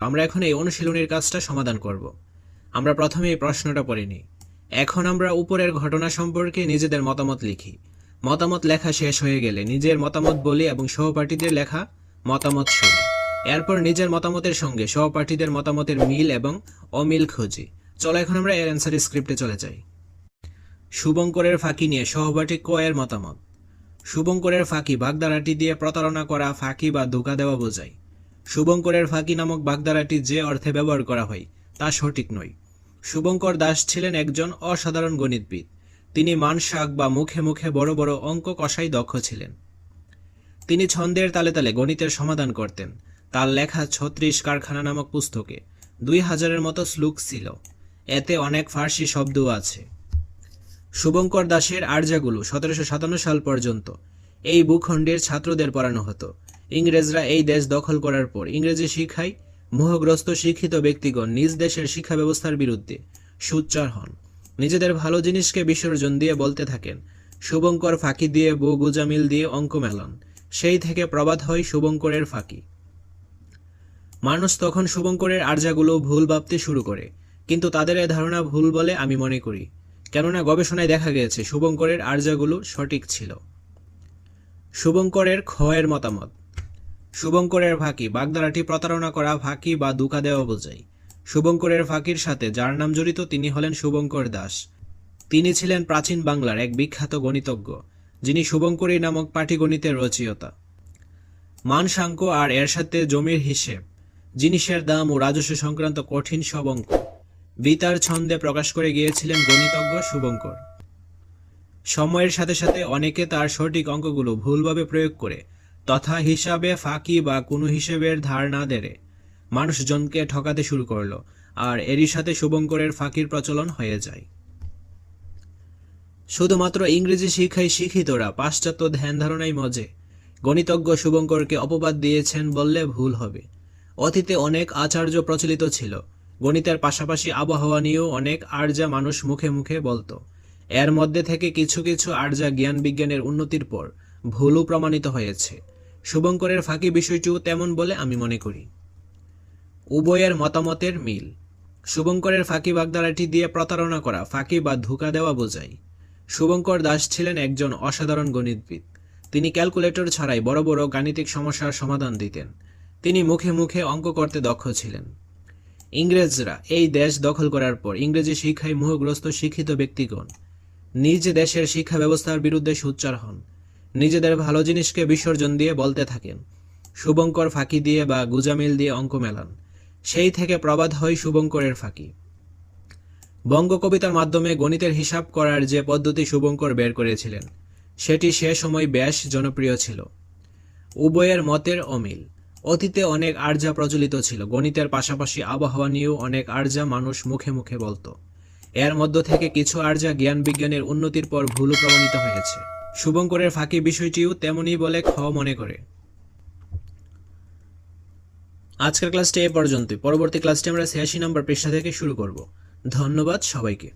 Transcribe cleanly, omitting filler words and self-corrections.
আমরা এখন এই অনুশীলনের কাজটা সমাধান করব। আমরা প্রথমে এই প্রশ্নটা পড়ে নিই। এখন আমরা উপরের ঘটনা সম্পর্কে নিজেদের মতামত লিখি। মতামত লেখা শেষ হয়ে গেলে নিজের মতামত বলি এবং সহপাঠীদের লেখা মতামত শুনি। এরপর নিজের মতামতের সঙ্গে সহপাঠীদের মতামতের মিল এবং অমিল খুঁজি। চলো এখন আমরা এর অ্যান্সার স্ক্রিপ্টে চলে যাই। শুভঙ্করের ফাঁকি নিয়ে সহপাঠী ক এর মতামত। শুভঙ্করের ফাঁকি বাগধারাটি দিয়ে প্রতারণা করা, ফাঁকি বা ধোঁকা দেওয়া বোঝায়। শুভঙ্করের ফাঁকি নামক বাগধারাটি যে অর্থে ব্যবহার করা হয় তা সঠিক নয়। শুভঙ্কর দাস ছিলেন একজন অসাধারণ গণিতবিদ। তিনি মানসাক বা মুখে মুখে বড় বড় অঙ্ক কষাই দক্ষ ছিলেন। তিনি ছন্দের তালে তালে গণিতের সমাধান করতেন। তার লেখা ৩৬ কারখানা নামক পুস্তকে ২০০০-এর মতো শ্লোক ছিল। এতে অনেক ফার্সি শব্দও আছে। শুভঙ্কর দাসের আর্যাগুলো ১৭৫৭ সাল পর্যন্ত এই ভূখণ্ডের ছাত্রদের পড়ানো হতো। ইংরেজরা এই দেশ দখল করার পর ইংরেজি শিক্ষায় মোহগ্রস্ত শিক্ষিত ব্যক্তিগণ নিজ দেশের শিক্ষা ব্যবস্থার বিরুদ্ধে সোচ্চার হন। নিজেদের ভালো জিনিসকে বিসর্জন দিয়ে বলতে থাকেন, শুভঙ্কর ফাঁকি দিয়ে বউ গুজামিল দিয়ে অঙ্ক মেলান। সেই থেকে প্রবাদ হয় শুভঙ্করের ফাঁকি। মানুষ তখন শুভঙ্করের আর্যাগুলো ভুল ভাবতে শুরু করে, কিন্তু তাদের এ ধারণা ভুল বলে আমি মনে করি, কেননা গবেষণায় দেখা গেছে শুভঙ্করের আর্যাগুলো সঠিক ছিল। শুভঙ্করের খ এর মতামত। শুভঙ্করের ফাঁকি বাগধারাটি প্রতারণা করা, ফাঁকি বা ধোঁকা দেওয়া বোঝায়। শুভঙ্করের ফাঁকির সাথে যার নাম জড়িত তিনি হলেন শুভঙ্কর দাস। তিনি ছিলেন প্রাচীন বাংলার এক বিখ্যাত গণিতজ্ঞ, যিনি শুভঙ্করী নামক পাটিগণিতের রচয়িতা। মানসাঙ্ক আর এর সাথে জমির হিসেব, জিনিসের দাম ও রাজস্ব সংক্রান্ত কঠিন সব অঙ্ক বিতার ছন্দে প্রকাশ করে গিয়েছিলেন গণিতজ্ঞ শুভঙ্কর। সময়ের সাথে সাথে অনেকে তার সঠিক অঙ্কগুলো ভুলভাবে প্রয়োগ করে তথা হিসাবে ফাঁকি বা কোনো হিসেবের ধার না দেড়ে মানুষজনকে ঠকাতে শুরু করলো, আর এরই সাথে শুভঙ্করের ফাঁকির প্রচলন হয়ে যায়। শুধুমাত্র ইংরেজি শিক্ষায় শিক্ষিতরা পাশ্চাত্য ধ্যান ধারণায় মজে গণিতজ্ঞ শুভঙ্করকে অপবাদ দিয়েছেন বললে ভুল হবে। অতীতে অনেক আচার্য প্রচলিত ছিল। গণিতের পাশাপাশি আবহাওয়া নিয়েও অনেক আর্যা মানুষ মুখে মুখে বলতো। এর মধ্যে থেকে কিছু কিছু আর্যা জ্ঞান বিজ্ঞানের উন্নতির পর ভুলও প্রমাণিত হয়েছে। শুভঙ্করের ফাঁকি বিষয়টিও তেমন বলে আমি মনে করি। উভয়ের মতামতের মিল। শুভঙ্করের ফাঁকি বাগধারাটি দিয়ে প্রতারণা করা, ফাঁকি বা ধোঁকা দেওয়া বোঝায়। শুভঙ্কর দাস ছিলেন একজন অসাধারণ গণিতবিদ। তিনি ক্যালকুলেটর ছাড়াই বড় বড় গাণিতিক সমস্যার সমাধান দিতেন। তিনি মুখে মুখে অঙ্ক করতে দক্ষ ছিলেন। ইংরেজরা এই দেশ দখল করার পর ইংরেজি শিক্ষায় মোহগ্রস্ত শিক্ষিত ব্যক্তিগণ নিজ দেশের শিক্ষা ব্যবস্থার বিরুদ্ধে সোচ্চার হন। নিজেদের ভালো জিনিসকে বিসর্জন দিয়ে বলতে থাকেন, শুভঙ্কর ফাঁকি দিয়ে বা গুজামিল দিয়ে অঙ্ক মেলান। সেই থেকে প্রবাদ হয় শুভঙ্করের ফাঁকি। বঙ্গ কবিতার মাধ্যমে গণিতের হিসাব করার যে পদ্ধতি শুভঙ্কর বের করেছিলেন সেটি সে সময় বেশ জনপ্রিয় ছিল। উভয়ের মতের অমিল। অতীতে অনেক আর্যা প্রচলিত ছিল। গণিতের পাশাপাশি আবহাওয়া নিয়েও অনেক আর্যা মানুষ মুখে মুখে বলতো। এর মধ্য থেকে কিছু আর্যা জ্ঞান বিজ্ঞানের উন্নতির পর ভুলও প্রমাণিত হয়েছে। শুভঙ্করের ফাঁকি বিষয়টিও তেমনই বলে খ মনে করে। আজকের ক্লাসটি এ পর্যন্তই। পরবর্তী ক্লাসটি আমরা ৮৬ নম্বর পৃষ্ঠা থেকে শুরু করব। ধন্যবাদ সবাইকে।